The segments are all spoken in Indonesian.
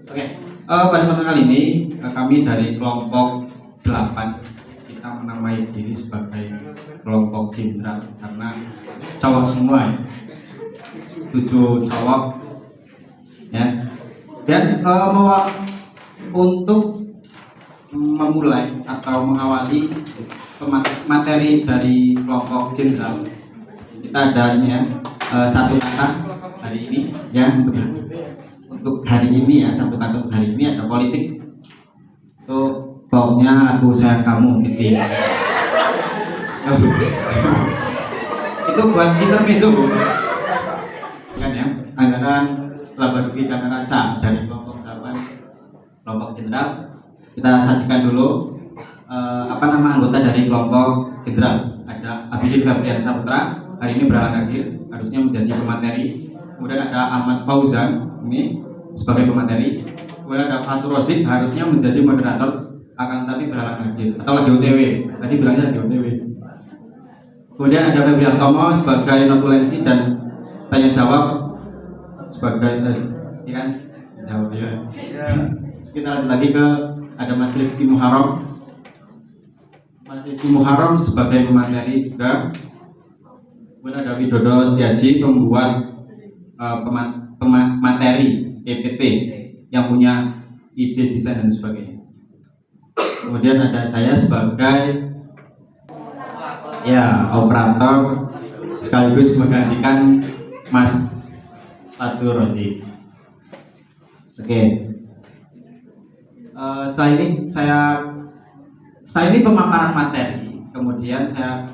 Oke, pada kesempatan kali ini kami dari kelompok 8 kita menamai diri sebagai kelompok jenderal karena cowok semua ya. 7 cowok ya. Dan untuk memulai atau mengawali materi dari kelompok jenderal, kita ada ini ya, satu kata hari ini ya, untuk hari ini ya, satu kata untuk hari ini ada politik. Itu pokoknya aku sayang kamu gitu. Itu buat kita besok kan ya, anggaran laba rugi jangka kaca dari kelompok 8 kelompok jenderal. Kita sajikan dulu nama anggota dari kelompok jenderal. Ada Abidin Gabriel Saputra, hari ini berhalangan hadir, harusnya menjadi pemateri. Kemudian ada Ahmad Fauzan ini sebagai pemateri. Kemudian ada Fatur Rozik, harusnya menjadi moderator, akan tapi berhalangan hadir atau lagi OTW. Tadi bilangnya lagi OTW. Kemudian ada Febrian Tomo sebagai notulensi dan tanya jawab sebagai kan jawab ya. Kita lanjut lagi ke ada Mas Rizky Muharram. Mas Rizky Muharram sebagai pemateri juga. Kemudian ada Widodo Setiaji, pembuat materi PPT yang punya ide desain dan sebagainya. Kemudian ada saya sebagai ya operator sekaligus menggantikan Mas Fatur Rozik. Oke. Setelah ini pemaparan materi, kemudian saya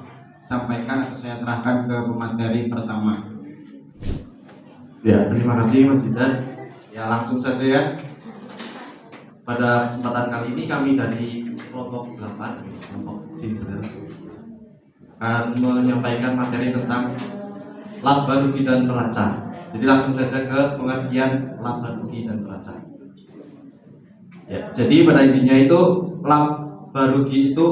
sampaikan atau saya serahkan ke pemateri pertama. Ya, terima kasih Mas Zidan. Ya, langsung saja ya. Pada kesempatan kali ini kami dari kelompok 8, kelompok jenderal, akan menyampaikan materi tentang laba rugi dan neraca. Jadi langsung saja ke pengertian laba rugi dan neraca. Ya, jadi pada intinya itu laba rugi itu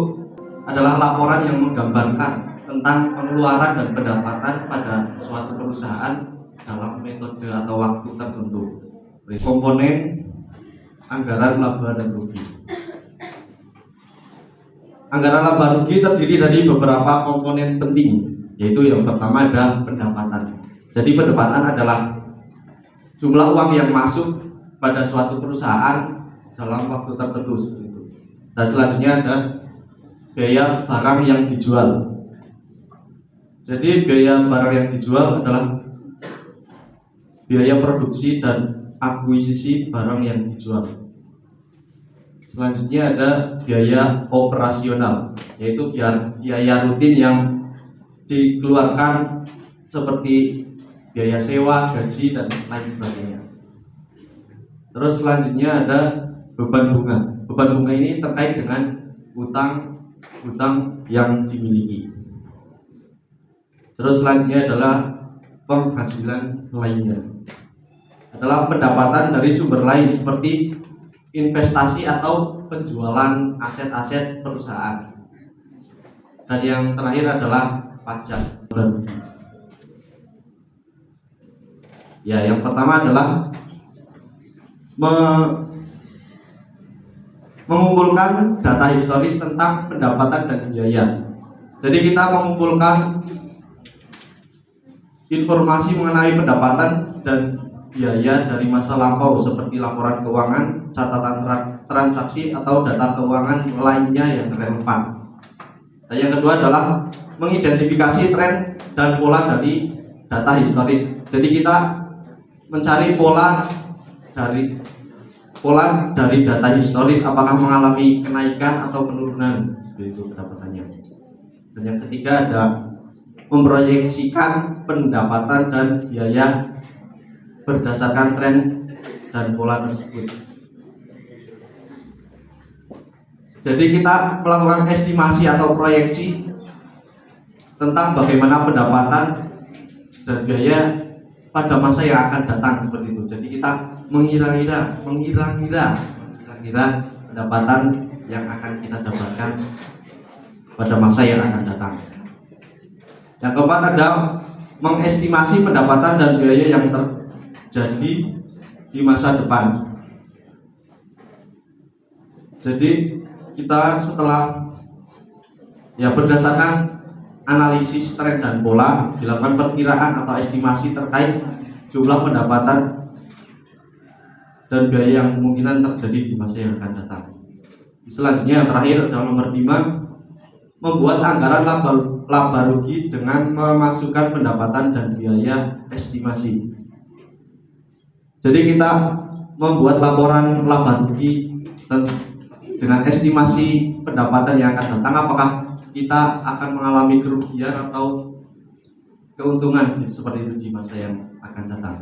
adalah laporan yang menggambarkan tentang pengeluaran dan pendapatan pada suatu perusahaan dalam metode atau waktu tertentu. Komponen anggaran laba dan rugi. Anggaran laba rugi terdiri dari beberapa komponen penting, yaitu yang pertama adalah pendapatan. Jadi pendapatan adalah jumlah uang yang masuk pada suatu perusahaan dalam waktu tertentu seperti itu. Dan selanjutnya ada biaya barang yang dijual. Jadi biaya barang yang dijual adalah biaya produksi dan akuisisi barang yang dijual. Selanjutnya ada biaya operasional, yaitu biaya rutin yang dikeluarkan seperti biaya sewa, gaji, dan lain sebagainya. Terus selanjutnya ada beban bunga. Beban bunga ini terkait dengan hutang yang dimiliki. Terus selanjutnya adalah penghasilan lainnya. Adalah pendapatan dari sumber lain seperti investasi atau penjualan aset-aset perusahaan. Dan yang terakhir adalah pajak. Ya, yang pertama adalah mengumpulkan data historis tentang pendapatan dan biaya. Jadi kita mengumpulkan informasi mengenai pendapatan dan biaya dari masa lampau seperti laporan keuangan, catatan transaksi atau data keuangan lainnya yang relevan. Dan yang kedua adalah mengidentifikasi tren dan pola dari data historis. Jadi kita mencari pola dari data historis, apakah mengalami kenaikan atau penurunan, seperti itu pendapatannya. Dan yang ketiga ada memproyeksikan pendapatan dan biaya berdasarkan tren dan pola tersebut. Jadi kita melakukan estimasi atau proyeksi tentang bagaimana pendapatan dan biaya pada masa yang akan datang seperti itu. Jadi kita mengira-ngira pendapatan yang akan kita dapatkan pada masa yang akan datang. Yang keempat ada mengestimasi pendapatan dan biaya yang terjadi di masa depan. Jadi kita setelah berdasarkan analisis tren dan pola dilakukan perkiraan atau estimasi terkait jumlah pendapatan dan biaya yang kemungkinan terjadi di masa yang akan datang. Selanjutnya yang terakhir adalah nomor 5, membuat anggaran laba rugi dengan memasukkan pendapatan dan biaya estimasi. Jadi kita membuat laporan laba rugi dengan estimasi pendapatan yang akan datang, apakah kita akan mengalami kerugian atau keuntungan seperti itu di masa yang akan datang.